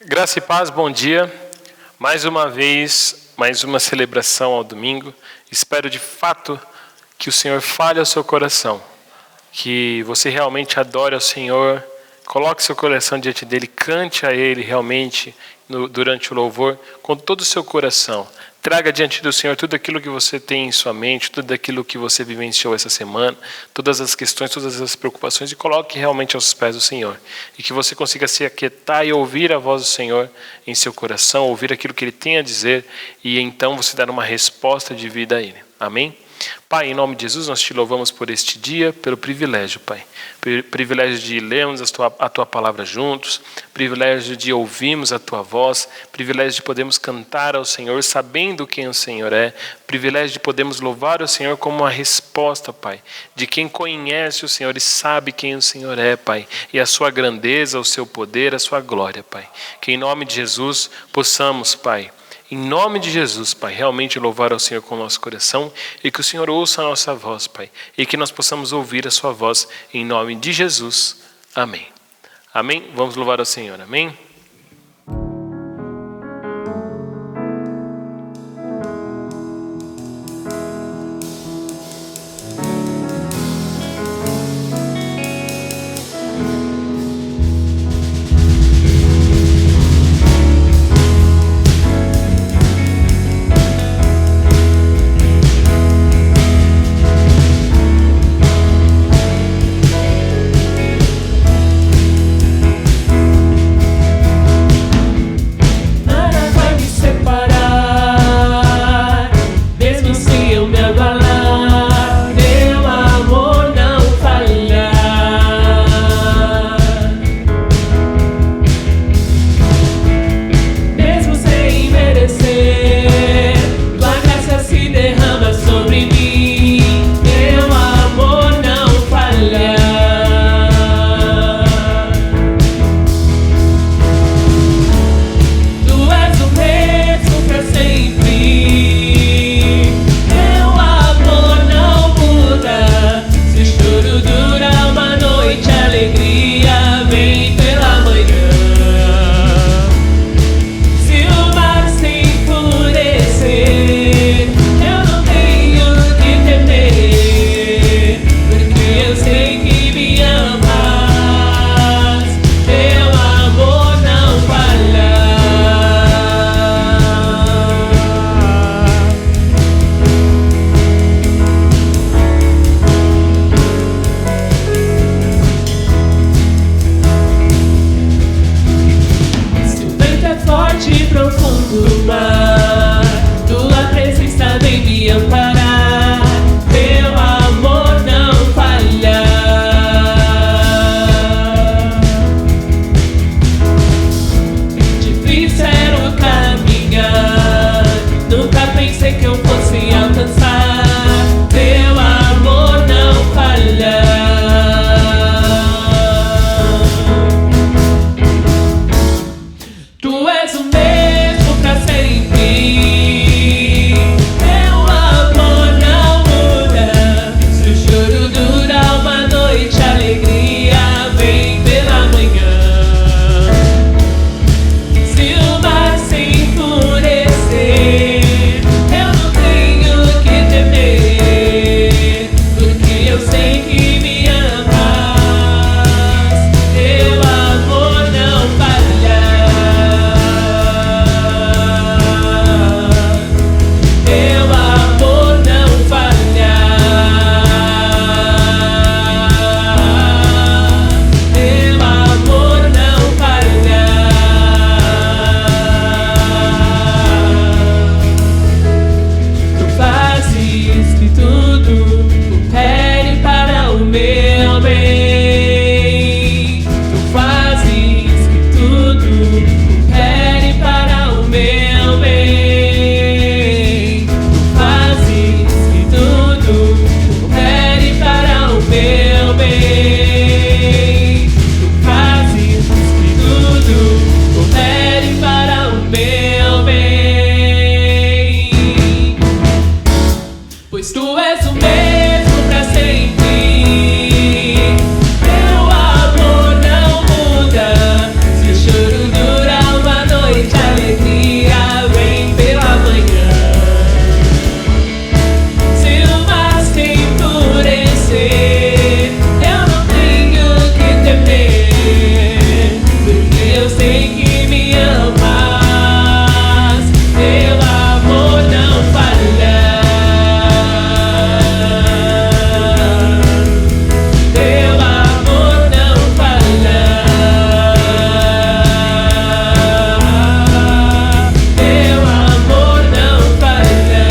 Graça e paz, bom dia. Mais uma vez, mais uma celebração ao domingo. Espero de fato que o Senhor fale ao seu coração, que você realmente adore ao Senhor, coloque seu coração diante dele, cante a Ele realmente durante o louvor com todo o seu coração. Traga diante do Senhor tudo aquilo que você tem em sua mente, tudo aquilo que você vivenciou essa semana, todas as questões, todas as preocupações, e coloque realmente aos pés do Senhor. E que você consiga se aquietar e ouvir a voz do Senhor em seu coração, ouvir aquilo que Ele tem a dizer, e então você dar uma resposta de vida a Ele. Amém? Pai, em nome de Jesus, nós te louvamos por este dia, pelo privilégio, Pai. Privilégio de lermos a Tua palavra juntos, privilégio de ouvirmos a Tua voz, privilégio de podermos cantar ao Senhor sabendo quem o Senhor é, privilégio de podermos louvar o Senhor como uma resposta, Pai, de quem conhece o Senhor e sabe quem o Senhor é, Pai, e a Sua grandeza, o Seu poder, a Sua glória, Pai. Que em nome de Jesus possamos, Pai, em nome de Jesus, Pai, realmente louvar ao Senhor com o nosso coração e que o Senhor ouça a nossa voz, Pai, e que nós possamos ouvir a Sua voz em nome de Jesus. Amém. Amém? Vamos louvar ao Senhor. Amém? Teu amor não muda, se o choro dura sei que me amas, teu amor não falha. Teu amor não falha. Teu amor não falha.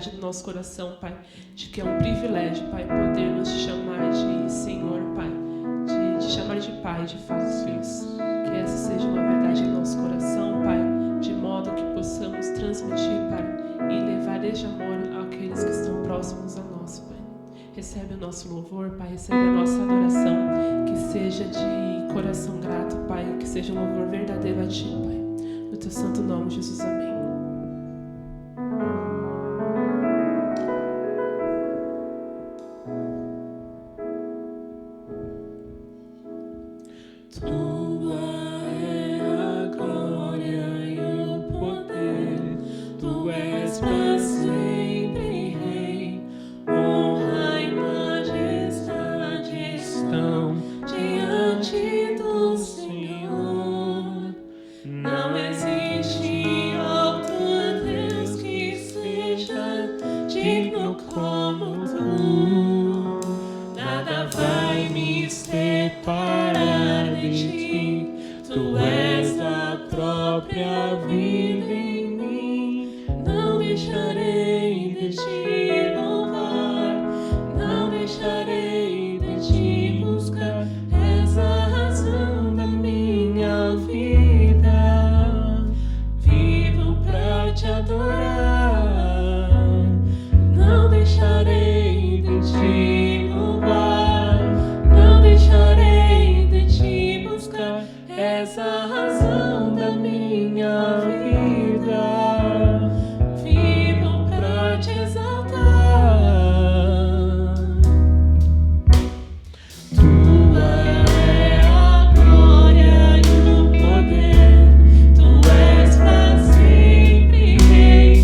verdade no nosso coração, Pai, de que é um privilégio, Pai, podermos te chamar de Senhor, Pai, de te chamar de Pai, de fato, Deus. Que essa seja uma verdade no nosso coração, Pai, de modo que possamos transmitir, Pai, e levar este amor àqueles que estão próximos a nós, Pai. Recebe o nosso louvor, Pai, recebe a nossa adoração, que seja de coração grato, Pai, que seja um louvor verdadeiro a Ti, Pai. No Teu santo nome, Jesus, amém. Tua é a glória e o poder, Tu és para sempre Rei. Honra e majestade estão diante do Senhor. Não existe outro Deus que seja digno como Tu. Nada vai me separar de Ti. Tu és a própria vida em mim. Não deixarei de Te louvar. Não deixarei de Te buscar. És a razão da minha vida. Vivo pra Te adorar. Não deixarei de Te louvar. Não deixarei de Te buscar. És a razão da minha vida. Vivo pra Te exaltar. Tua é a glória e o poder. Tu és pra sempre Rei.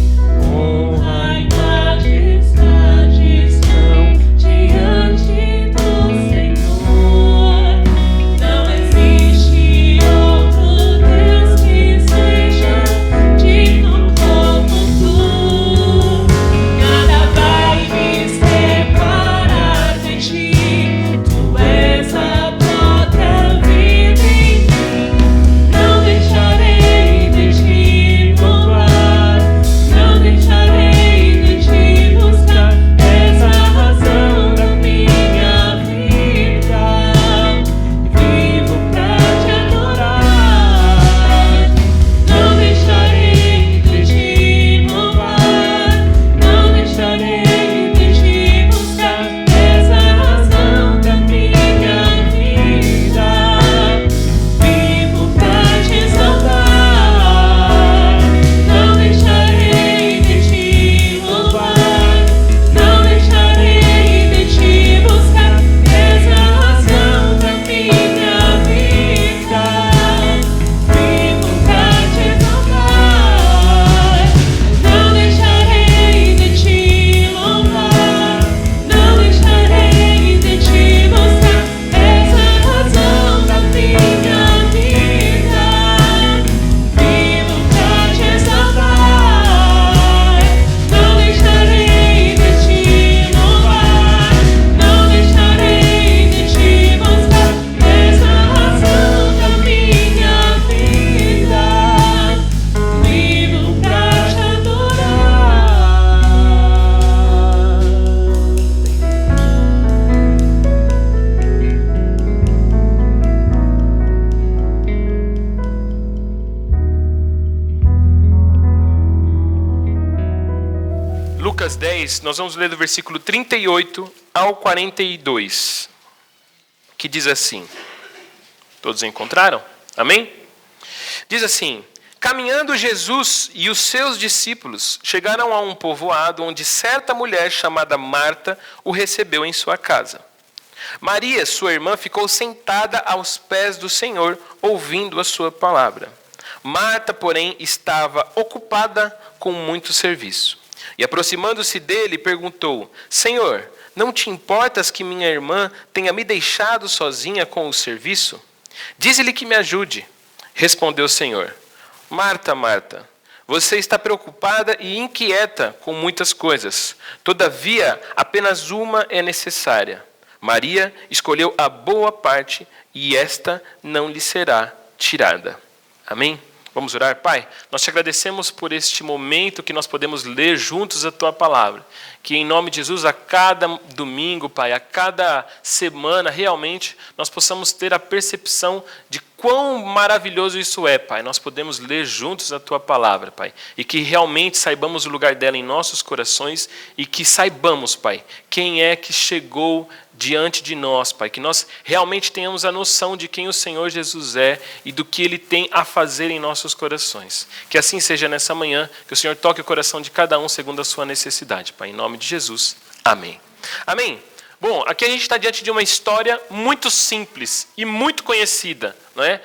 Honra e majestade estão diante do Senhor. Não existe outro Deus que seja digno como Tu. Nada vai me separar de Ti. Tu és a própria vida em mim. Não deixarei de Te louvar. Não deixarei de Te buscar. És a razão da minha vida. Vivo pra Te adorar. Não deixarei de Te louvar. Não deixarei de Te buscar. És a razão da minha vida. Vivo pra Te exaltar. Não deixarei de Te louvar. Não deixarei de Te buscar. És a razão da minha vida. Vivo pra Te exaltar. Não deixarei de Te louvar. Não deixarei de Te buscar. És a razão da minha vida. Vivo pra Te exaltar. Não deixarei de Te louvar. Não deixarei de Te buscar. És a razão da minha vida. Vivo pra Te Lucas 10, nós vamos ler do versículo 38 ao 42, que diz assim. Todos encontraram? Amém? Diz assim: caminhando Jesus e os seus discípulos chegaram a um povoado onde certa mulher chamada Marta o recebeu em sua casa. Maria, sua irmã, ficou sentada aos pés do Senhor, ouvindo a sua palavra. Marta, porém, estava ocupada com muito serviço. E aproximando-se dele, perguntou: Senhor, não te importas que minha irmã tenha me deixado sozinha com o serviço? Dize-lhe que me ajude. Respondeu o Senhor: Marta, Marta, você está preocupada e inquieta com muitas coisas. Todavia, apenas uma é necessária. Maria escolheu a boa parte e esta não lhe será tirada. Amém? Vamos orar? Pai, nós te agradecemos por este momento que nós podemos ler juntos a Tua Palavra. Que em nome de Jesus, a cada domingo, Pai, a cada semana, realmente, nós possamos ter a percepção de quão maravilhoso isso é, Pai. Nós podemos ler juntos a Tua Palavra, Pai. E que realmente saibamos o lugar dela em nossos corações e que saibamos, Pai, quem é que chegou diante de nós, Pai, que nós realmente tenhamos a noção de quem o Senhor Jesus é e do que Ele tem a fazer em nossos corações. Que assim seja nessa manhã, que o Senhor toque o coração de cada um segundo a sua necessidade, Pai, em nome de Jesus. Amém. Amém. Bom, aqui a gente está diante de uma história muito simples e muito conhecida, não é?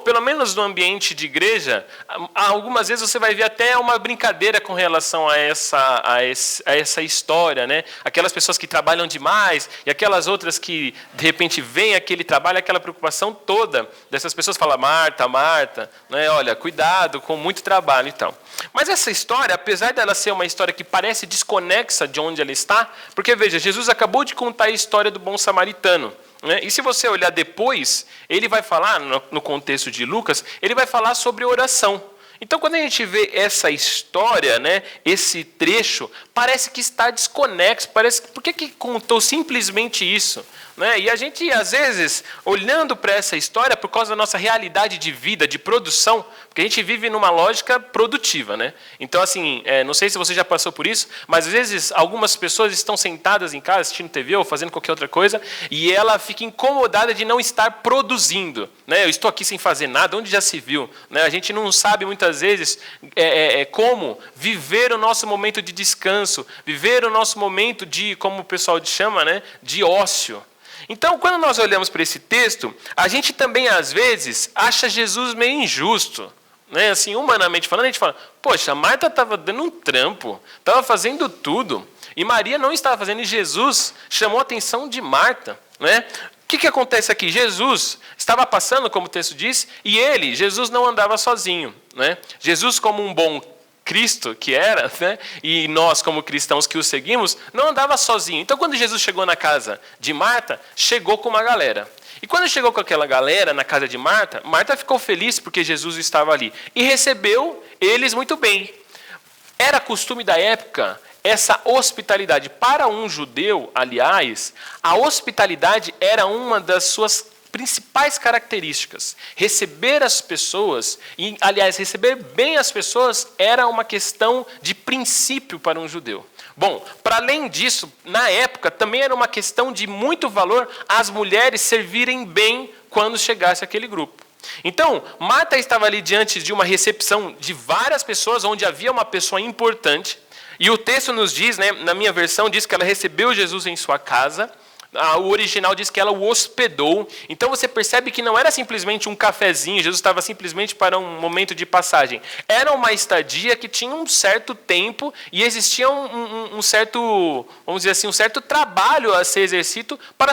Pelo menos no ambiente de igreja, algumas vezes você vai ver até uma brincadeira com relação a essa história, né? Aquelas pessoas que trabalham demais e aquelas outras que, de repente, veem aquele trabalho, aquela preocupação toda dessas pessoas, fala Marta, Marta, né? Olha, cuidado com muito trabalho e tal. Mas essa história, apesar dela ser uma história que parece desconexa de onde ela está, porque, veja, Jesus acabou de contar a história do bom samaritano, né? E se você olhar depois, ele vai falar, no contexto de Lucas, ele vai falar sobre oração. Então, quando a gente vê essa história, né, esse trecho, parece que está desconexo, por que contou simplesmente isso? Né? E a gente, às vezes, olhando para essa história, por causa da nossa realidade de vida, de produção, porque a gente vive numa lógica produtiva, né? Então, assim, não sei se você já passou por isso, mas às vezes algumas pessoas estão sentadas em casa, assistindo TV ou fazendo qualquer outra coisa, e ela fica incomodada de não estar produzindo. Né? Eu estou aqui sem fazer nada, onde já se viu? Né? A gente não sabe muitas vezes como viver o nosso momento de descanso, viver o nosso momento de, como o pessoal chama, né, de ócio. Então, quando nós olhamos para esse texto, a gente também, às vezes, acha Jesus meio injusto. Né? Assim, humanamente falando, a gente fala, poxa, Marta estava dando um trampo, estava fazendo tudo, e Maria não estava fazendo, e Jesus chamou a atenção de Marta. Né? O que acontece aqui? Jesus estava passando, como o texto diz, e Jesus não andava sozinho. Né? Jesus, como um bom Cristo que era, né? E nós como cristãos que o seguimos, não andava sozinho. Então, quando Jesus chegou na casa de Marta, chegou com uma galera. E quando chegou com aquela galera na casa de Marta, Marta ficou feliz porque Jesus estava ali e recebeu eles muito bem. Era costume da época essa hospitalidade. Para um judeu, aliás, a hospitalidade era uma das suas principais características. Receber as pessoas, e, aliás, receber bem as pessoas era uma questão de princípio para um judeu. Bom, para além disso, na época, também era uma questão de muito valor as mulheres servirem bem quando chegasse aquele grupo. Então, Marta estava ali diante de uma recepção de várias pessoas, onde havia uma pessoa importante, e o texto nos diz, né, na minha versão, diz que ela recebeu Jesus em sua casa. O original diz que ela o hospedou. Então você percebe que não era simplesmente um cafezinho, Jesus estava simplesmente para um momento de passagem. Era uma estadia que tinha um certo tempo e existia um certo, vamos dizer assim, um certo trabalho a ser exercido para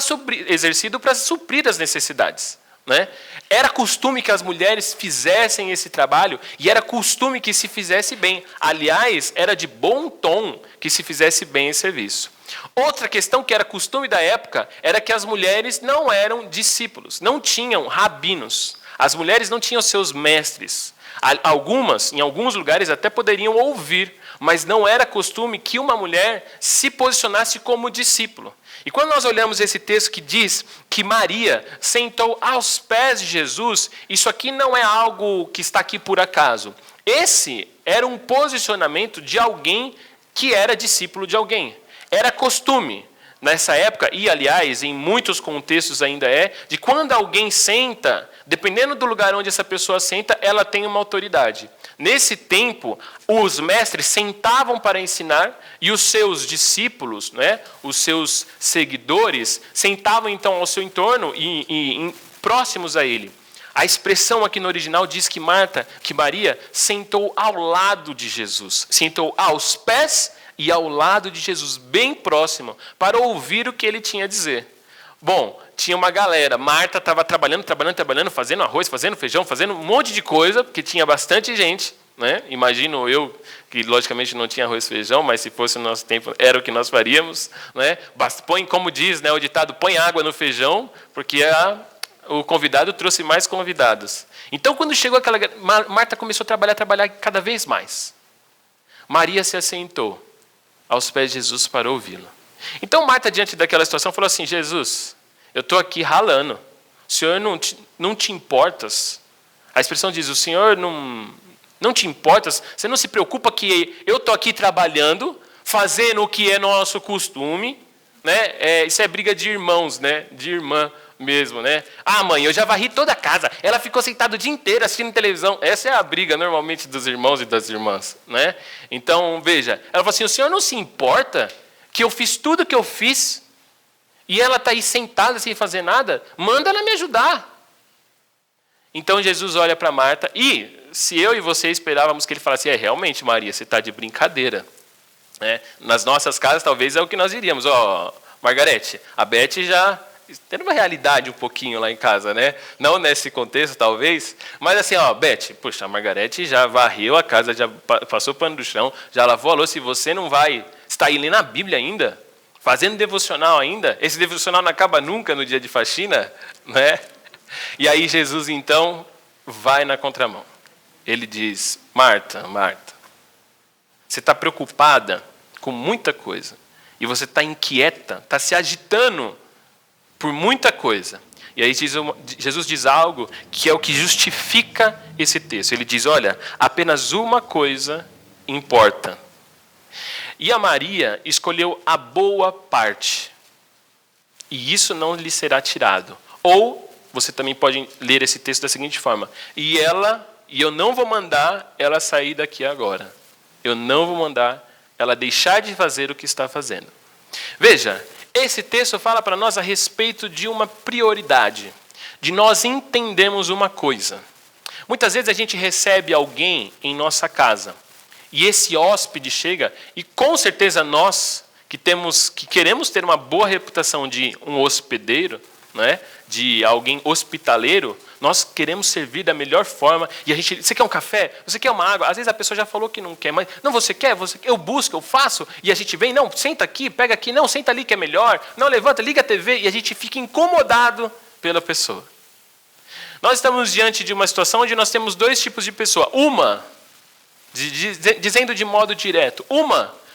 suprir as necessidades. Né? Era costume que as mulheres fizessem esse trabalho e era costume que se fizesse bem. Aliás, era de bom tom que se fizesse bem esse serviço. Outra questão que era costume da época era que as mulheres não eram discípulos, não tinham rabinos. As mulheres não tinham seus mestres. Algumas, em alguns lugares, até poderiam ouvir, mas não era costume que uma mulher se posicionasse como discípulo. E quando nós olhamos esse texto que diz que Maria sentou aos pés de Jesus, isso aqui não é algo que está aqui por acaso. Esse era um posicionamento de alguém que era discípulo de alguém. Era costume, nessa época, e aliás, em muitos contextos ainda de quando alguém senta, dependendo do lugar onde essa pessoa senta, ela tem uma autoridade. Nesse tempo, os mestres sentavam para ensinar e os seus discípulos, né, os seus seguidores, sentavam então ao seu entorno e próximos a ele. A expressão aqui no original diz que Maria sentou ao lado de Jesus, sentou aos pés e ao lado de Jesus, bem próximo, para ouvir o que ele tinha a dizer. Bom, tinha uma galera, Marta estava trabalhando, fazendo arroz, fazendo feijão, fazendo um monte de coisa, porque tinha bastante gente, né? Imagino eu, que logicamente não tinha arroz e feijão, mas se fosse o nosso tempo, era o que nós faríamos. Né? Põe, como diz, né, o ditado, põe água no feijão, porque o convidado trouxe mais convidados. Então, quando chegou aquela... Marta começou a trabalhar cada vez mais. Maria se assentou aos pés de Jesus para ouvi-lo. Então, Marta, diante daquela situação, falou assim: Jesus, eu estou aqui ralando. O Senhor não te importas? A expressão diz: o Senhor não te importas? Você não se preocupa que eu estou aqui trabalhando, fazendo o que é nosso costume, né? Isso é briga de irmãos, né? De irmã mesmo, né? Ah, mãe, eu já varri toda a casa. Ela ficou sentada o dia inteiro assistindo televisão. Essa é a briga normalmente dos irmãos e das irmãs, né? Então, veja, ela falou assim: o Senhor não se importa que eu fiz tudo o que eu fiz e ela está aí sentada sem fazer nada? Manda ela me ajudar. Então Jesus olha para Marta e, se eu e você esperávamos que ele falasse: realmente, Maria, você está de brincadeira. Nas nossas casas, talvez é o que nós diríamos: Margarete, a Beth já tem uma realidade um pouquinho lá em casa, né? Não nesse contexto, talvez, mas assim, Beth, puxa, a Margarete já varreu a casa, já passou pano do chão, já lavou a louça, e você não vai estar aí lendo a Bíblia ainda? Fazendo devocional ainda? Esse devocional não acaba nunca no dia de faxina, né? E aí Jesus, então, vai na contramão. Ele diz: Marta, Marta, você está preocupada com muita coisa, e você está inquieta, está se agitando por muita coisa. E aí Jesus diz algo que é o que justifica esse texto. Ele diz: olha, apenas uma coisa importa. E a Maria escolheu a boa parte, e isso não lhe será tirado. Ou você também pode ler esse texto da seguinte forma: e eu não vou mandar ela sair daqui agora. Eu não vou mandar ela deixar de fazer o que está fazendo. Veja, esse texto fala para nós a respeito de uma prioridade, de nós entendermos uma coisa. Muitas vezes a gente recebe alguém em nossa casa, e esse hóspede chega, e com certeza nós que queremos ter uma boa reputação de um hospedeiro, né, de alguém hospitaleiro, nós queremos servir da melhor forma. E você quer um café? Você quer uma água? Às vezes a pessoa já falou que não quer, mas não, você quer? Eu busco, eu faço. E a gente vem: não, senta aqui, pega aqui, não, senta ali que é melhor. Não, levanta, liga a TV. E a gente fica incomodado pela pessoa. Nós estamos diante de uma situação onde nós temos dois tipos de pessoa. Uma, dizendo de modo direto,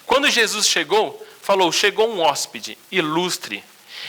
quando Jesus chegou, falou: chegou um hóspede ilustre,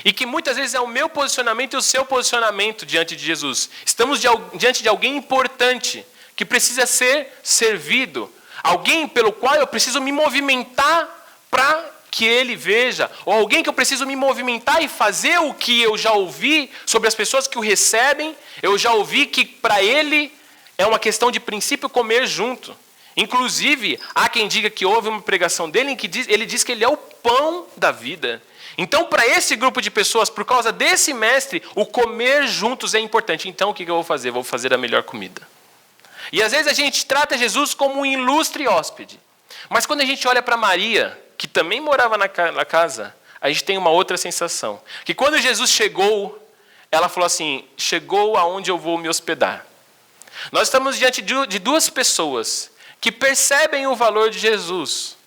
e que muitas vezes é o meu posicionamento e o seu posicionamento diante de Jesus. Estamos diante de alguém importante, que precisa ser servido. Alguém pelo qual eu preciso me movimentar para que ele veja. Ou alguém que eu preciso me movimentar e fazer o que eu já ouvi sobre as pessoas que o recebem. Eu já ouvi que para ele é uma questão de princípio comer junto. Inclusive, há quem diga que houve uma pregação dele em que ele diz que ele é o pão da vida. Então, para esse grupo de pessoas, por causa desse mestre, o comer juntos é importante. Então, o que eu vou fazer? Vou fazer a melhor comida. E às vezes a gente trata Jesus como um ilustre hóspede. Mas quando a gente olha para Maria, que também morava na casa, a gente tem uma outra sensação. Que quando Jesus chegou, ela falou assim: chegou aonde eu vou me hospedar. Nós estamos diante de duas pessoas que percebem o valor de Jesus,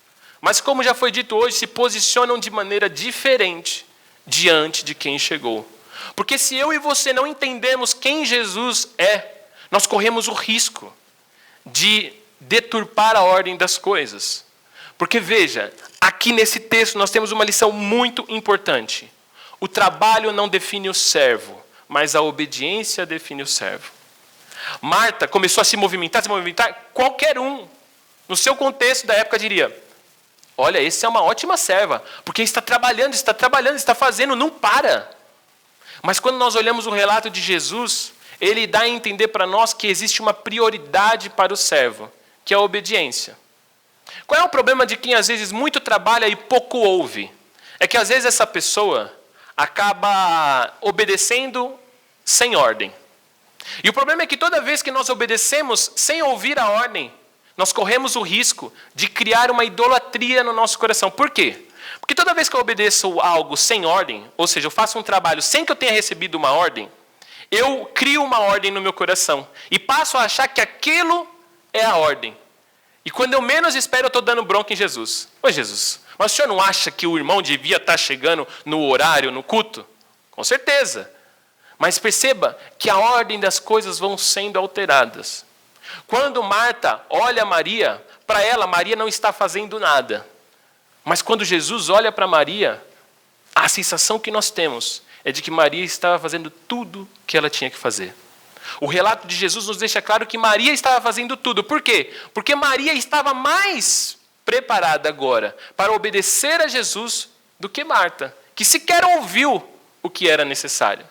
mas, como já foi dito hoje, se posicionam de maneira diferente diante de quem chegou. Porque se eu e você não entendemos quem Jesus é, nós corremos o risco de deturpar a ordem das coisas. Porque, veja, aqui nesse texto nós temos uma lição muito importante. O trabalho não define o servo, mas a obediência define o servo. Marta começou a se movimentar, qualquer um, no seu contexto da época, diria: olha, essa é uma ótima serva, porque está trabalhando, está fazendo, não para. Mas quando nós olhamos o relato de Jesus, ele dá a entender para nós que existe uma prioridade para o servo, que é a obediência. Qual é o problema de quem às vezes muito trabalha e pouco ouve? É que às vezes essa pessoa acaba obedecendo sem ordem. E o problema é que toda vez que nós obedecemos sem ouvir a ordem, nós corremos o risco de criar uma idolatria no nosso coração. Por quê? Porque toda vez que eu obedeço algo sem ordem, ou seja, eu faço um trabalho sem que eu tenha recebido uma ordem, eu crio uma ordem no meu coração e passo a achar que aquilo é a ordem. E quando eu menos espero, eu estou dando bronca em Jesus. Ô Jesus, mas o senhor não acha que o irmão devia estar chegando no horário, no culto? Com certeza. Mas perceba que a ordem das coisas vão sendo alteradas. Quando Marta olha Maria, para ela, Maria não está fazendo nada. Mas quando Jesus olha para Maria, a sensação que nós temos é de que Maria estava fazendo tudo que ela tinha que fazer. O relato de Jesus nos deixa claro que Maria estava fazendo tudo. Por quê? Porque Maria estava mais preparada agora para obedecer a Jesus do que Marta, que sequer ouviu o que era necessário.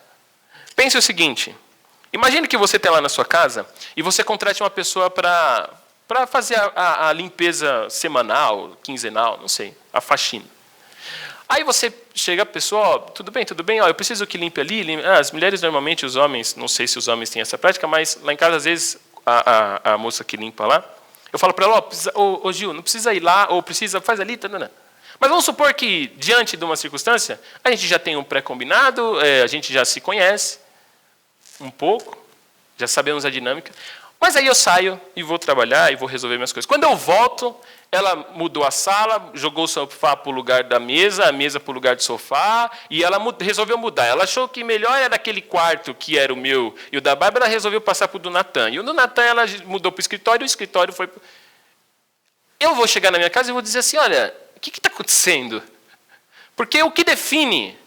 Pense o seguinte, imagine que você está lá na sua casa e você contrate uma pessoa para fazer a limpeza semanal, quinzenal, não sei, a faxina. Aí você chega a pessoa, ó, tudo bem, ó, eu preciso que limpe ali. As mulheres normalmente, os homens, não sei se os homens têm essa prática, mas lá em casa, às vezes, a moça que limpa lá, eu falo para ela, ô Gil, não precisa ir lá, ou precisa, faz ali, não. Mas vamos supor que, diante de uma circunstância, a gente já tem um pré-combinado, a gente já se conhece um pouco, já sabemos a dinâmica, mas aí eu saio e vou trabalhar e vou resolver minhas coisas. Quando eu volto, ela mudou a sala, jogou o sofá para o lugar da mesa, a mesa para o lugar do sofá, e ela resolveu mudar. Ela achou que melhor era aquele quarto que era o meu e o da Bárbara, ela resolveu passar para o do Natan. E o do Natan ela mudou para o escritório foi... Eu vou chegar na minha casa e vou dizer assim, olha, o que está acontecendo? Porque o que define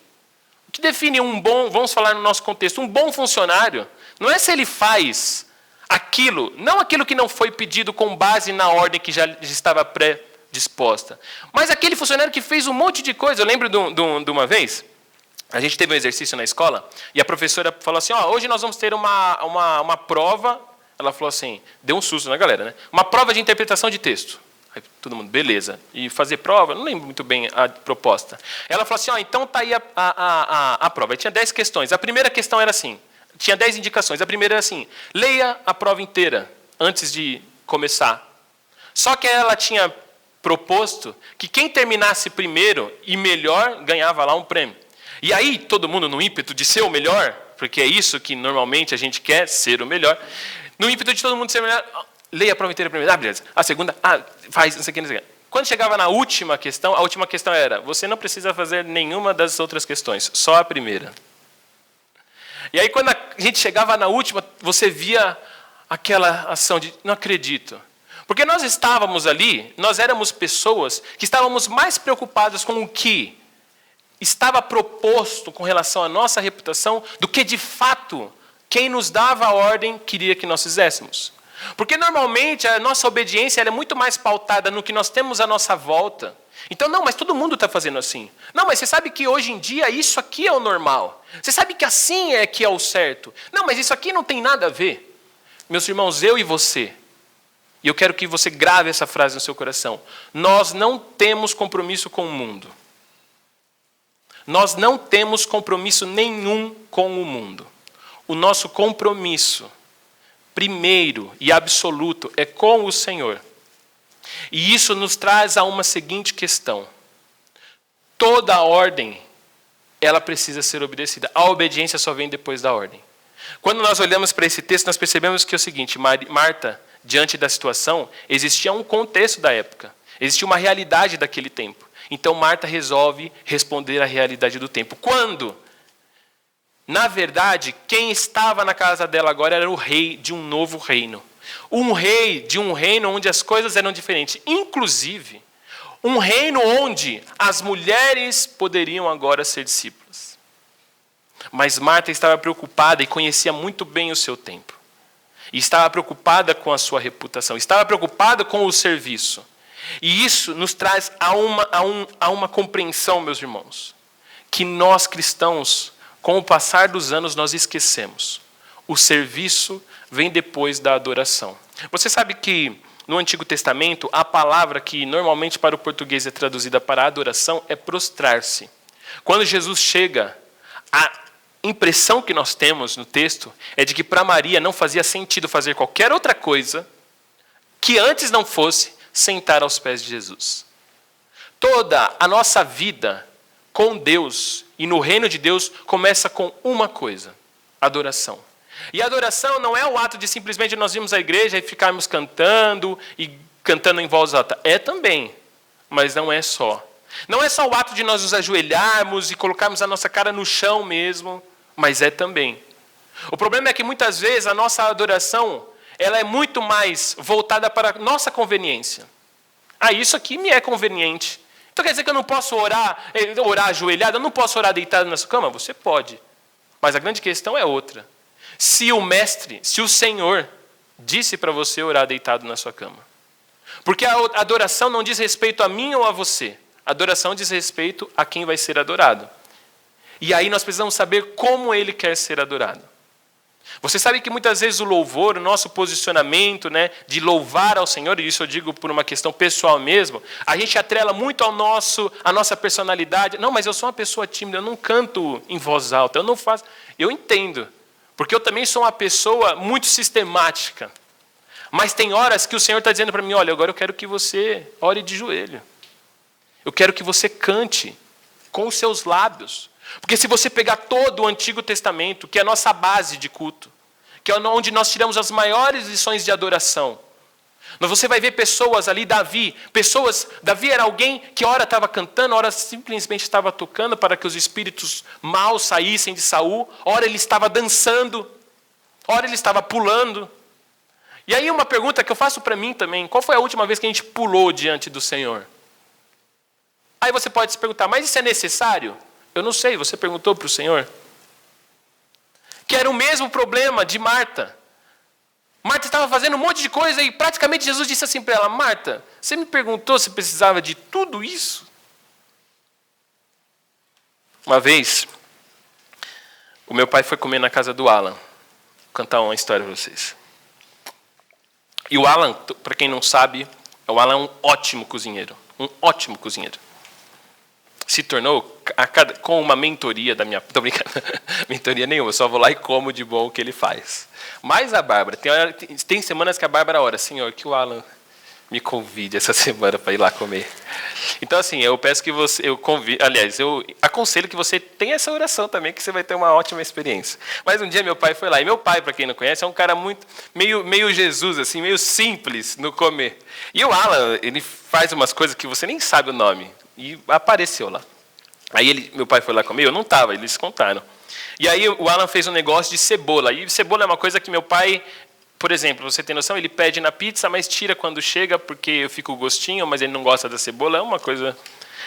um bom, vamos falar no nosso contexto, um bom funcionário, não é se ele faz aquilo, não aquilo que não foi pedido com base na ordem que já estava predisposta, mas aquele funcionário que fez um monte de coisa. Eu lembro de uma vez, a gente teve um exercício na escola, e a professora falou assim, hoje nós vamos ter uma prova, ela falou assim, deu um susto na galera, né? Uma prova de interpretação de texto. Aí todo mundo, beleza. E fazer prova, não lembro muito bem a proposta. Ela falou assim, então está aí a prova. Aí tinha 10 questões. A primeira questão era assim, tinha 10 indicações. A primeira era assim, leia a prova inteira antes de começar. Só que ela tinha proposto que quem terminasse primeiro e melhor ganhava lá um prêmio. E aí, todo mundo no ímpeto de ser o melhor, porque é isso que normalmente a gente quer, ser o melhor, no ímpeto de todo mundo ser o melhor, leia a prova inteira primeiro. Beleza. A segunda, faz, não sei o que, não sei o que. Quando chegava na última questão, a última questão era, você não precisa fazer nenhuma das outras questões, só a primeira. E aí, quando a gente chegava na última, você via aquela ação de, não acredito. Porque nós estávamos ali, nós éramos pessoas que estávamos mais preocupadas com o que estava proposto com relação à nossa reputação do que, de fato, quem nos dava a ordem queria que nós fizéssemos. Porque, normalmente, a nossa obediência ela é muito mais pautada no que nós temos à nossa volta. Então, não, mas todo mundo está fazendo assim. Não, mas você sabe que hoje em dia isso aqui é o normal. Você sabe que assim é que é o certo. Não, mas isso aqui não tem nada a ver. Meus irmãos, eu e você, e eu quero que você grave essa frase no seu coração, nós não temos compromisso com o mundo. Nós não temos compromisso nenhum com o mundo. O nosso compromisso primeiro e absoluto é com o Senhor. E isso nos traz a uma seguinte questão. Toda a ordem, ela precisa ser obedecida. A obediência só vem depois da ordem. Quando nós olhamos para esse texto, nós percebemos que é o seguinte, Marta, diante da situação, existia um contexto da época. Existia uma realidade daquele tempo. Então Marta resolve responder à realidade do tempo. Quando? Na verdade, quem estava na casa dela agora era o rei de um novo reino. Um rei de um reino onde as coisas eram diferentes. Inclusive, um reino onde as mulheres poderiam agora ser discípulas. Mas Marta estava preocupada e conhecia muito bem o seu tempo. E estava preocupada com a sua reputação. Estava preocupada com o serviço. E isso nos traz a uma compreensão, meus irmãos, que nós cristãos, com o passar dos anos, nós esquecemos. O serviço vem depois da adoração. Você sabe que no Antigo Testamento, a palavra que normalmente para o português é traduzida para adoração é prostrar-se. Quando Jesus chega, a impressão que nós temos no texto é de que para Maria não fazia sentido fazer qualquer outra coisa que antes não fosse sentar aos pés de Jesus. Toda a nossa vida com Deus e no reino de Deus começa com uma coisa: adoração. E a adoração não é o ato de simplesmente nós irmos à igreja e ficarmos cantando e cantando em voz alta. É também, mas não é só. Não é só o ato de nós nos ajoelharmos e colocarmos a nossa cara no chão mesmo, mas é também. O problema é que muitas vezes a nossa adoração, ela é muito mais voltada para a nossa conveniência. Isso aqui me é conveniente. Então quer dizer que eu não posso orar ajoelhado, eu não posso orar deitado na sua cama? Você pode. Mas a grande questão é outra. Se o mestre, se o Senhor disse para você orar deitado na sua cama. Porque a adoração não diz respeito a mim ou a você. A adoração diz respeito a quem vai ser adorado. E aí nós precisamos saber como ele quer ser adorado. Você sabe que muitas vezes o louvor, o nosso posicionamento, né, de louvar ao Senhor, e isso eu digo por uma questão pessoal mesmo, a gente atrela muito a nossa personalidade. Não, mas eu sou uma pessoa tímida, eu não canto em voz alta, eu não faço. Eu entendo, porque eu também sou uma pessoa muito sistemática. Mas tem horas que o Senhor está dizendo para mim, olha, agora eu quero que você ore de joelho. Eu quero que você cante com os seus lábios. Porque se você pegar todo o Antigo Testamento, que é a nossa base de culto, que é onde nós tiramos as maiores lições de adoração, você vai ver pessoas ali, Davi era alguém que ora estava cantando, ora simplesmente estava tocando para que os espíritos maus saíssem de Saul, ora ele estava dançando, ora ele estava pulando. E aí uma pergunta que eu faço para mim também, qual foi a última vez que a gente pulou diante do Senhor? Aí você pode se perguntar, mas isso é necessário? Eu não sei, você perguntou para o Senhor? Que era o mesmo problema de Marta. Marta estava fazendo um monte de coisa e praticamente Jesus disse assim para ela, Marta, você me perguntou se precisava de tudo isso? Uma vez, o meu pai foi comer na casa do Alan. Vou contar uma história para vocês. E o Alan, para quem não sabe, o Alan é um ótimo cozinheiro. Um ótimo cozinheiro. Se tornou, com uma mentoria da minha... Estou brincando, mentoria nenhuma, eu só vou lá e como de bom o que ele faz. Mas a Bárbara, tem semanas que a Bárbara ora, Senhor, que o Alan me convide essa semana para ir lá comer. Então, assim, eu peço que você, eu aconselho que você tenha essa oração também, que você vai ter uma ótima experiência. Mas um dia meu pai foi lá, e meu pai, para quem não conhece, é um cara meio Jesus, assim, meio simples no comer. E o Alan, ele faz umas coisas que você nem sabe o nome. E apareceu lá. Aí meu pai foi lá comer, eu não estava, eles contaram. E aí o Alan fez um negócio de cebola. E cebola é uma coisa que meu pai, por exemplo, você tem noção, ele pede na pizza, mas tira quando chega, porque eu fico gostinho, mas ele não gosta da cebola, é uma coisa...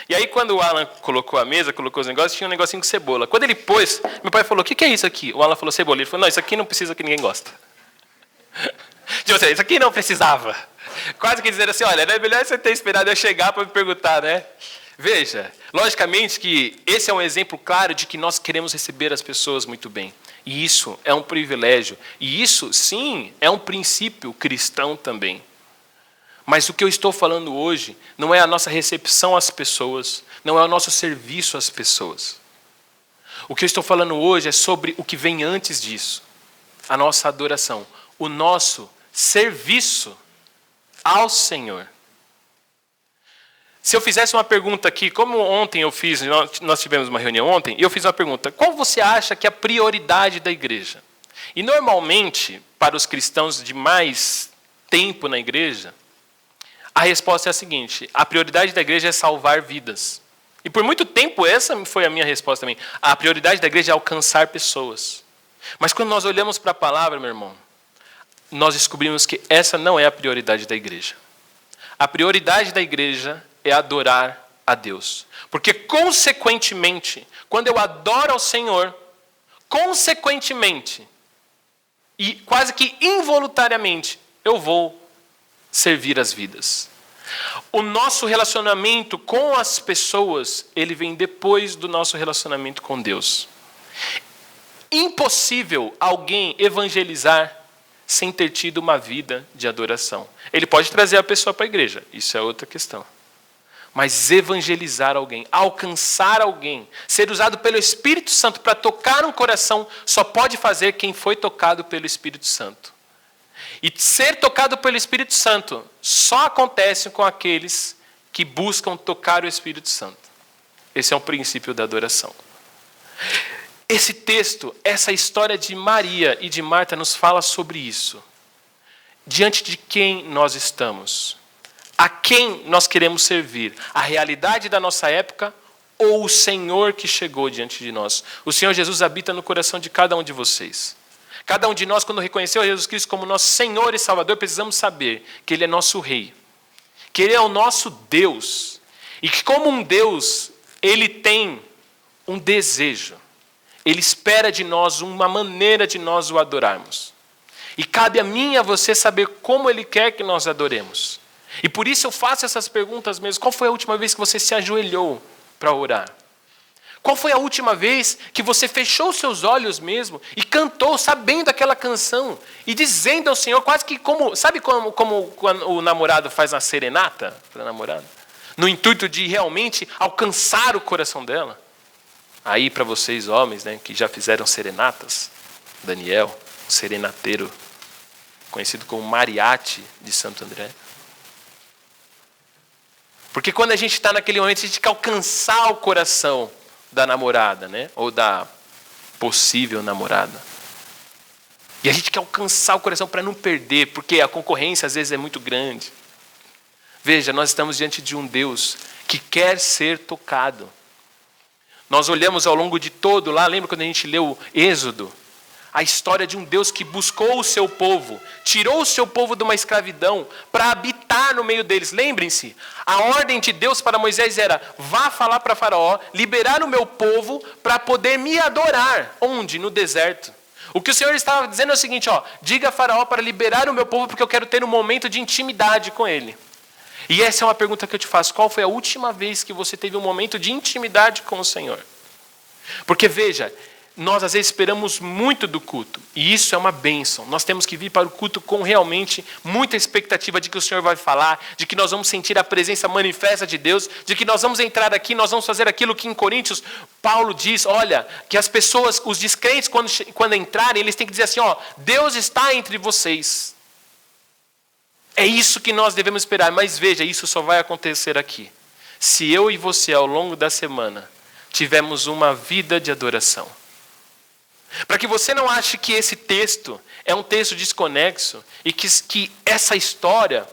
E aí quando o Alan colocou a mesa, colocou os negócios, tinha um negocinho com cebola. Quando ele pôs, meu pai falou, o que é isso aqui? O Alan falou, cebola. Ele falou, não, isso aqui não precisa, que ninguém gosta. Isso aqui não precisava. Quase que dizer assim, olha, é melhor você ter esperado eu chegar para me perguntar, né? Veja, logicamente que esse é um exemplo claro de que nós queremos receber as pessoas muito bem. E isso é um privilégio. E isso, sim, é um princípio cristão também. Mas o que eu estou falando hoje não é a nossa recepção às pessoas, não é o nosso serviço às pessoas. O que eu estou falando hoje é sobre o que vem antes disso. A nossa adoração, o nosso serviço ao Senhor. Se eu fizesse uma pergunta aqui, como ontem eu fiz, nós tivemos uma reunião ontem, e eu fiz uma pergunta, qual você acha que é a prioridade da igreja? E normalmente, para os cristãos de mais tempo na igreja, a resposta é a seguinte, a prioridade da igreja é salvar vidas. E por muito tempo essa foi a minha resposta também. A prioridade da igreja é alcançar pessoas. Mas quando nós olhamos para a palavra, meu irmão, nós descobrimos que essa não é a prioridade da igreja. A prioridade da igreja é adorar a Deus. Porque, consequentemente, quando eu adoro ao Senhor, consequentemente, e quase que involuntariamente, eu vou servir as vidas. O nosso relacionamento com as pessoas, ele vem depois do nosso relacionamento com Deus. Impossível alguém evangelizar sem ter tido uma vida de adoração. Ele pode trazer a pessoa para a igreja, isso é outra questão. Mas evangelizar alguém, alcançar alguém, ser usado pelo Espírito Santo para tocar um coração, só pode fazer quem foi tocado pelo Espírito Santo. E ser tocado pelo Espírito Santo só acontece com aqueles que buscam tocar o Espírito Santo. Esse é um princípio da adoração. Esse texto, essa história de Maria e de Marta nos fala sobre isso. Diante de quem nós estamos? A quem nós queremos servir? A realidade da nossa época ou o Senhor que chegou diante de nós? O Senhor Jesus habita no coração de cada um de vocês. Cada um de nós, quando reconheceu Jesus Cristo como nosso Senhor e Salvador, precisamos saber que Ele é nosso Rei, que Ele é o nosso Deus, e que como um Deus, Ele tem um desejo. Ele espera de nós uma maneira de nós o adorarmos. E cabe a mim e a você saber como Ele quer que nós adoremos. E por isso eu faço essas perguntas mesmo. Qual foi a última vez que você se ajoelhou para orar? Qual foi a última vez que você fechou seus olhos mesmo e cantou sabendo aquela canção e dizendo ao Senhor, quase que como... Sabe como o namorado faz uma serenata para a namorada? No intuito de realmente alcançar o coração dela? Aí para vocês homens, né, que já fizeram serenatas, Daniel, o serenateiro, conhecido como Mariachi de Santo André. Porque quando a gente está naquele momento, a gente quer alcançar o coração da namorada, né? Ou da possível namorada. E a gente quer alcançar o coração para não perder, porque a concorrência às vezes é muito grande. Veja, nós estamos diante de um Deus que quer ser tocado. Nós olhamos ao longo de todo, lá, lembra quando a gente leu Êxodo? A história de um Deus que buscou o seu povo, tirou o seu povo de uma escravidão para habitar no meio deles. Lembrem-se, a ordem de Deus para Moisés era: vá falar para Faraó, liberar o meu povo para poder me adorar. Onde? No deserto. O que o Senhor estava dizendo é o seguinte, diga a Faraó para liberar o meu povo porque eu quero ter um momento de intimidade com ele. E essa é uma pergunta que eu te faço: qual foi a última vez que você teve um momento de intimidade com o Senhor? Porque veja, nós às vezes esperamos muito do culto, e isso é uma bênção. Nós temos que vir para o culto com realmente muita expectativa de que o Senhor vai falar, de que nós vamos sentir a presença manifesta de Deus, de que nós vamos entrar aqui, nós vamos fazer aquilo que em Coríntios Paulo diz, olha, que as pessoas, os descrentes, quando entrarem, eles têm que dizer assim, Deus está entre vocês. É isso que nós devemos esperar, mas veja, isso só vai acontecer aqui. Se eu e você, ao longo da semana, tivermos uma vida de adoração. Para que você não ache que esse texto é um texto desconexo e que essa história,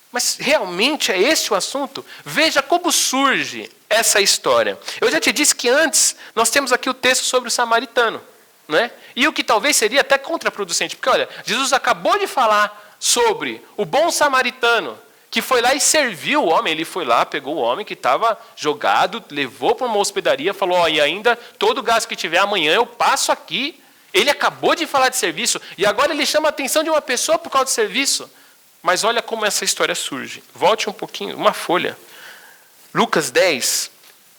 mas realmente é esse o assunto? Veja como surge essa história. Eu já te disse que antes nós temos aqui o texto sobre o samaritano, não é? E o que talvez seria até contraproducente, porque olha, Jesus acabou de falar sobre o bom samaritano, que foi lá e serviu o homem. Ele foi lá, pegou o homem que estava jogado, levou para uma hospedaria, falou, e ainda todo o gasto que tiver amanhã eu passo aqui. Ele acabou de falar de serviço, e agora ele chama a atenção de uma pessoa por causa do serviço. Mas olha como essa história surge. Volte um pouquinho, uma folha. Lucas 10,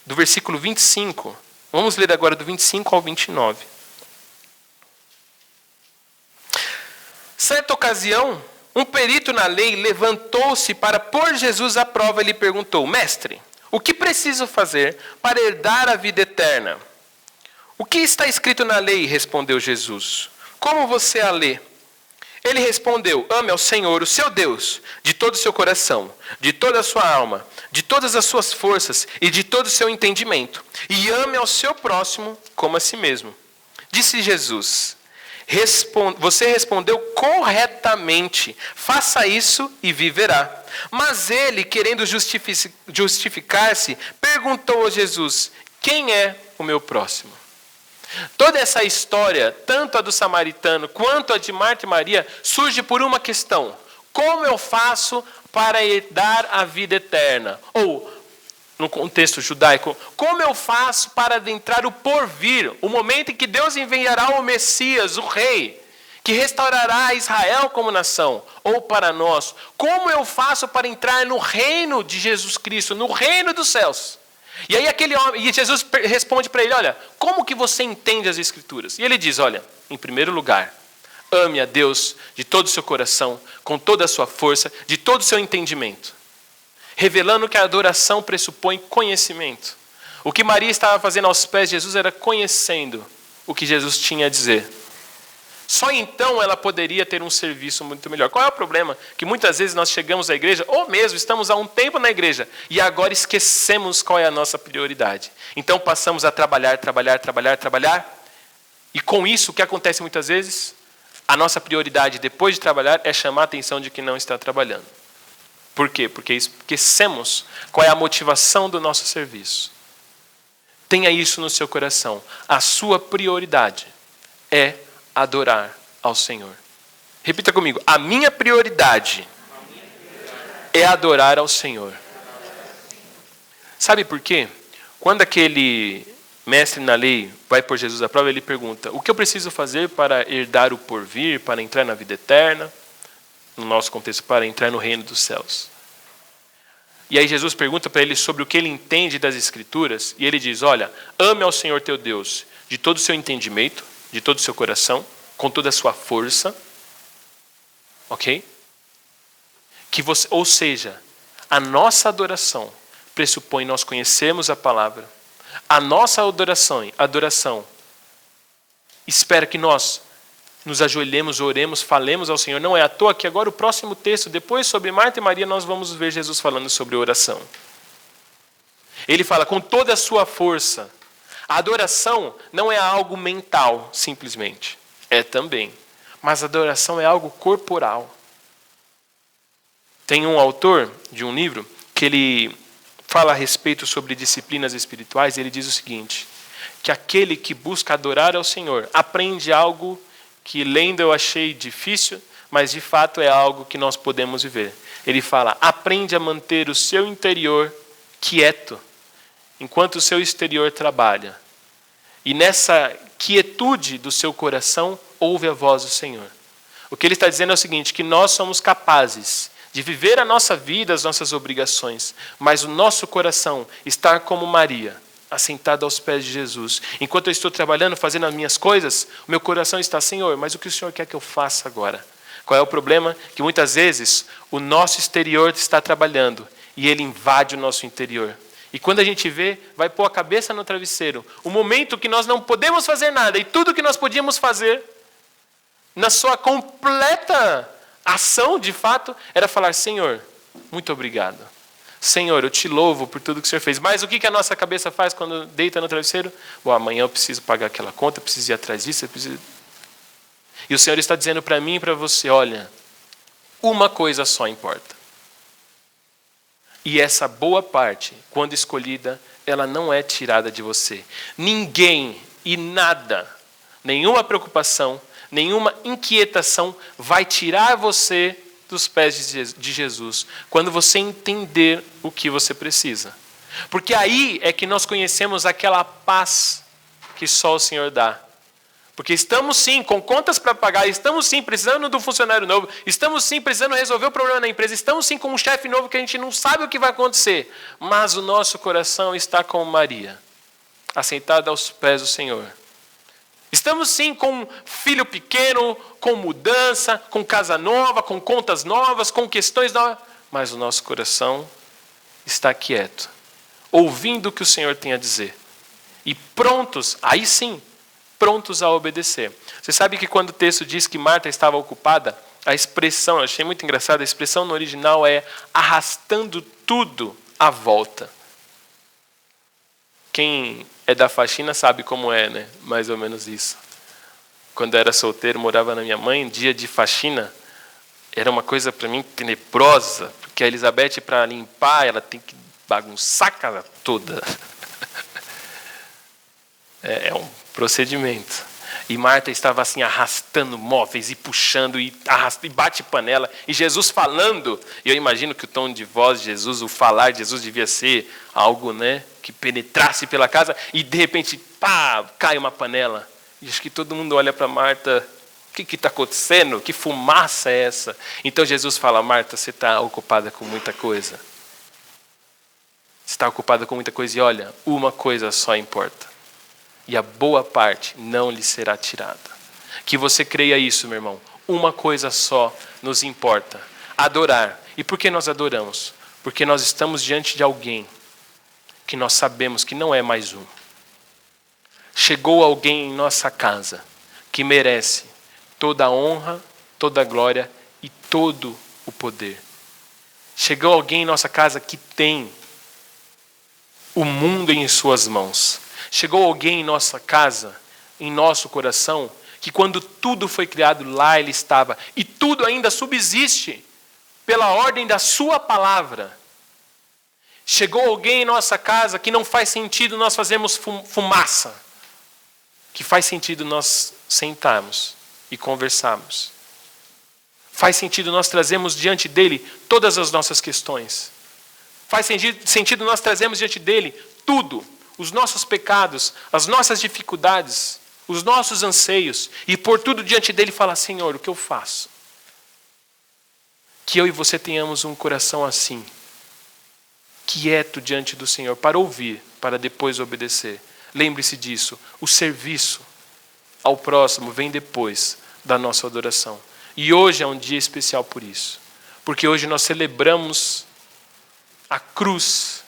do versículo 25. Vamos ler agora do 25 ao 29. Certa ocasião, um perito na lei levantou-se para pôr Jesus à prova e lhe perguntou, mestre, o que preciso fazer para herdar a vida eterna? O que está escrito na lei? Respondeu Jesus. Como você a lê? Ele respondeu, ame ao Senhor, o seu Deus, de todo o seu coração, de toda a sua alma, de todas as suas forças e de todo o seu entendimento. E ame ao seu próximo como a si mesmo. Disse Jesus, você respondeu corretamente, faça isso e viverá. Mas ele, querendo justificar-se, perguntou a Jesus, quem é o meu próximo? Toda essa história, tanto a do samaritano quanto a de Marta e Maria, surge por uma questão. Como eu faço para herdar a vida eterna? Ou, no contexto judaico, como eu faço para adentrar o porvir, o momento em que Deus enviará o Messias, o Rei, que restaurará Israel como nação? Ou para nós, como eu faço para entrar no reino de Jesus Cristo, no reino dos céus? E aí aquele homem, e Jesus responde para ele, olha, como que você entende as Escrituras? E ele diz, olha, em primeiro lugar, ame a Deus de todo o seu coração, com toda a sua força, de todo o seu entendimento. Revelando que a adoração pressupõe conhecimento. O que Maria estava fazendo aos pés de Jesus era conhecendo o que Jesus tinha a dizer. Só então ela poderia ter um serviço muito melhor. Qual é o problema? Que muitas vezes nós chegamos à igreja, ou mesmo estamos há um tempo na igreja, e agora esquecemos qual é a nossa prioridade. Então passamos a trabalhar, e com isso o que acontece muitas vezes? A nossa prioridade depois de trabalhar é chamar a atenção de quem não está trabalhando. Por quê? Porque esquecemos qual é a motivação do nosso serviço. Tenha isso no seu coração. A sua prioridade é adorar ao Senhor. Repita comigo. A minha prioridade é adorar ao Senhor. Sabe por quê? Quando aquele mestre na lei vai por Jesus à prova, ele pergunta: o que eu preciso fazer para herdar o porvir, para entrar na vida eterna? No nosso contexto, para entrar no reino dos céus. E aí Jesus pergunta para ele sobre o que ele entende das Escrituras, e ele diz: olha, ame ao Senhor teu Deus de todo o seu entendimento, de todo o seu coração, com toda a sua força, ok? Ou seja, a nossa adoração pressupõe nós conhecermos a palavra. A nossa adoração espera que nós nos ajoelhemos, oremos, falemos ao Senhor. Não é à toa que agora o próximo texto, depois sobre Marta e Maria, nós vamos ver Jesus falando sobre oração. Ele fala com toda a sua força. A adoração não é algo mental, simplesmente. É também. Mas a adoração é algo corporal. Tem um autor de um livro que ele fala a respeito sobre disciplinas espirituais, e ele diz o seguinte: que aquele que busca adorar ao Senhor aprende algo que lendo eu achei difícil, mas de fato é algo que nós podemos viver. Ele fala: aprende a manter o seu interior quieto, enquanto o seu exterior trabalha. E nessa quietude do seu coração, ouve a voz do Senhor. O que ele está dizendo é o seguinte: que nós somos capazes de viver a nossa vida, as nossas obrigações, mas o nosso coração estar como Maria, assentado aos pés de Jesus. Enquanto eu estou trabalhando, fazendo as minhas coisas, o meu coração está: Senhor, mas o que o Senhor quer que eu faça agora? Qual é o problema? Que muitas vezes o nosso exterior está trabalhando e ele invade o nosso interior. E quando a gente vê, vai pôr a cabeça no travesseiro. O momento que nós não podemos fazer nada e tudo que nós podíamos fazer, na sua completa ação, de fato, era falar: Senhor, muito obrigado. Senhor, eu te louvo por tudo que o Senhor fez. Mas o que a nossa cabeça faz quando deita no travesseiro? Bom, amanhã eu preciso pagar aquela conta, eu preciso ir atrás disso, eu preciso... E o Senhor está dizendo para mim e para você: olha, uma coisa só importa. E essa boa parte, quando escolhida, ela não é tirada de você. Ninguém e nada, nenhuma preocupação, nenhuma inquietação vai tirar você dos pés de Jesus, quando você entender o que você precisa. Porque aí é que nós conhecemos aquela paz que só o Senhor dá. Porque estamos sim com contas para pagar, estamos sim precisando de um funcionário novo, estamos sim precisando resolver o problema na empresa, estamos sim com um chefe novo que a gente não sabe o que vai acontecer, mas o nosso coração está com Maria, assentada aos pés do Senhor. Estamos sim com um filho pequeno, com mudança, com casa nova, com contas novas, com questões novas, mas o nosso coração está quieto, ouvindo o que o Senhor tem a dizer. E prontos, aí sim, prontos a obedecer. Você sabe que quando o texto diz que Marta estava ocupada, a expressão, eu achei muito engraçado, a expressão no original é arrastando tudo à volta. Quem é da faxina sabe como é, né? Mais ou menos isso. Quando eu era solteiro, morava na minha mãe, dia de faxina era uma coisa para mim tenebrosa, porque a Elizabeth, para limpar, ela tem que bagunçar a casa toda. É um procedimento. E Marta estava assim arrastando móveis e puxando e bate panela. E Jesus falando, e eu imagino que o tom de voz de Jesus, o falar de Jesus devia ser algo, né, que penetrasse pela casa. E de repente, pá, cai uma panela. E acho que todo mundo olha para Marta: o que está acontecendo? Que fumaça é essa? Então Jesus fala: Marta, você está ocupada com muita coisa. Você está ocupada com muita coisa e olha, uma coisa só importa. E a boa parte não lhe será tirada. Que você creia isso, meu irmão. Uma coisa só nos importa: adorar. E por que nós adoramos? Porque nós estamos diante de alguém que nós sabemos que não é mais um. Chegou alguém em nossa casa que merece toda a honra, toda a glória e todo o poder. Chegou alguém em nossa casa que tem o mundo em suas mãos. Chegou alguém em nossa casa, em nosso coração, que quando tudo foi criado, lá ele estava. E tudo ainda subsiste pela ordem da sua palavra. Chegou alguém em nossa casa que não faz sentido nós fazermos fumaça. Que faz sentido nós sentarmos e conversarmos. Faz sentido nós trazermos diante dele todas as nossas questões. Faz sentido nós trazermos diante dele tudo, os nossos pecados, as nossas dificuldades, os nossos anseios, e pôr tudo diante dele e falar: Senhor, o que eu faço? Que eu e você tenhamos um coração assim, quieto diante do Senhor, para ouvir, para depois obedecer. Lembre-se disso, o serviço ao próximo vem depois da nossa adoração. E hoje é um dia especial por isso, porque hoje nós celebramos a cruz,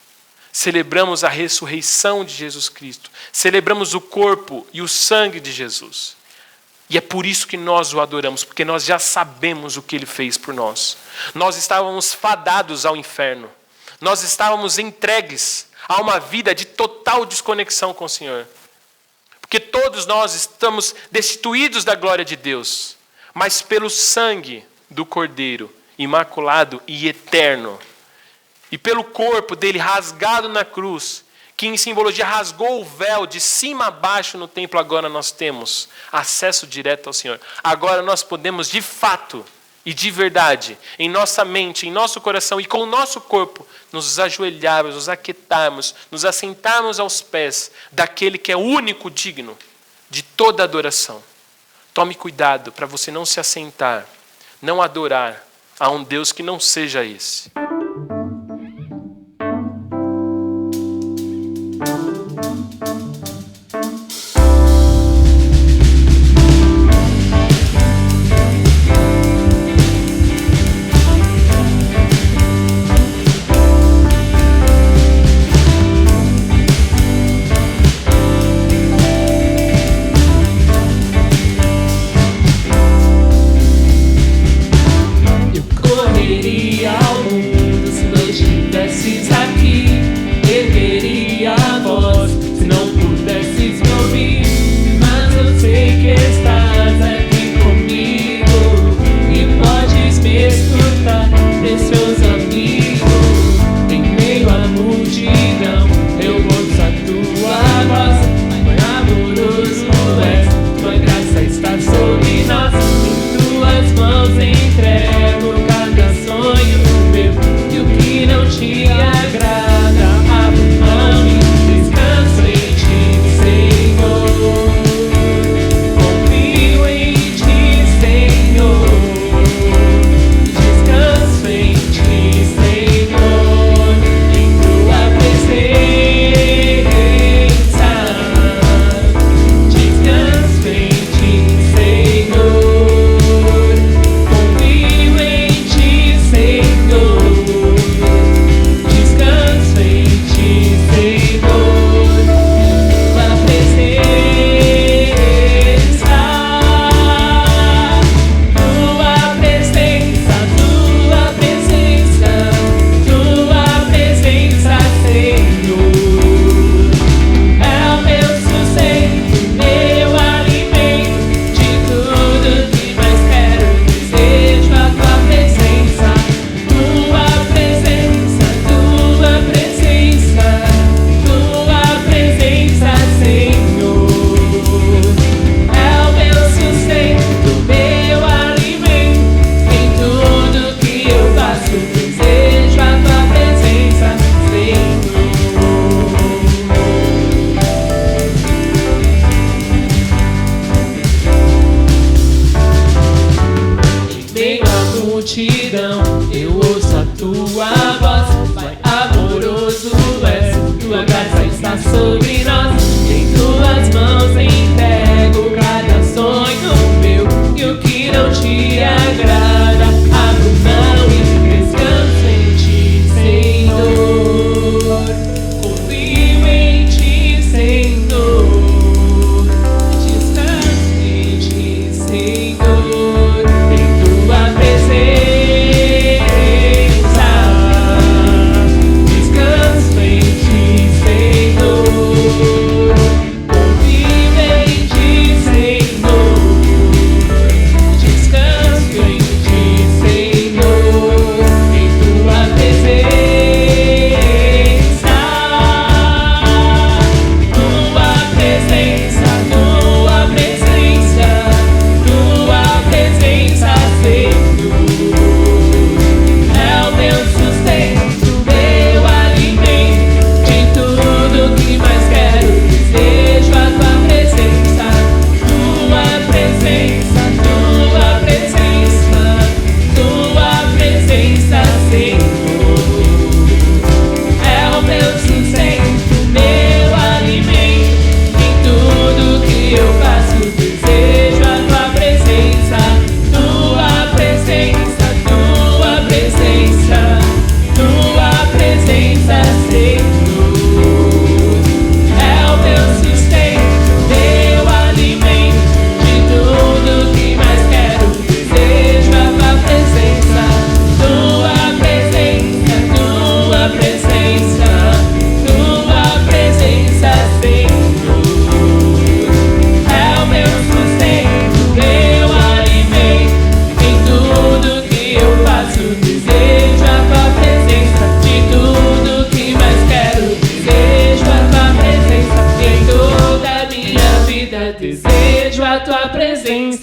celebramos a ressurreição de Jesus Cristo, celebramos o corpo e o sangue de Jesus. E é por isso que nós o adoramos, porque nós já sabemos o que ele fez por nós. Nós estávamos fadados ao inferno, nós estávamos entregues a uma vida de total desconexão com o Senhor. Porque todos nós estamos destituídos da glória de Deus, mas pelo sangue do Cordeiro, imaculado e eterno, e pelo corpo dele rasgado na cruz, que em simbologia rasgou o véu de cima a baixo no templo, agora nós temos acesso direto ao Senhor. Agora nós podemos de fato e de verdade, em nossa mente, em nosso coração e com o nosso corpo, nos ajoelharmos, nos aquietarmos, nos assentarmos aos pés daquele que é o único digno de toda adoração. Tome cuidado para você não se assentar, não adorar a um Deus que não seja esse.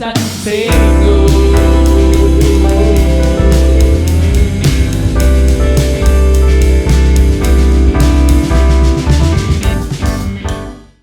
está sendo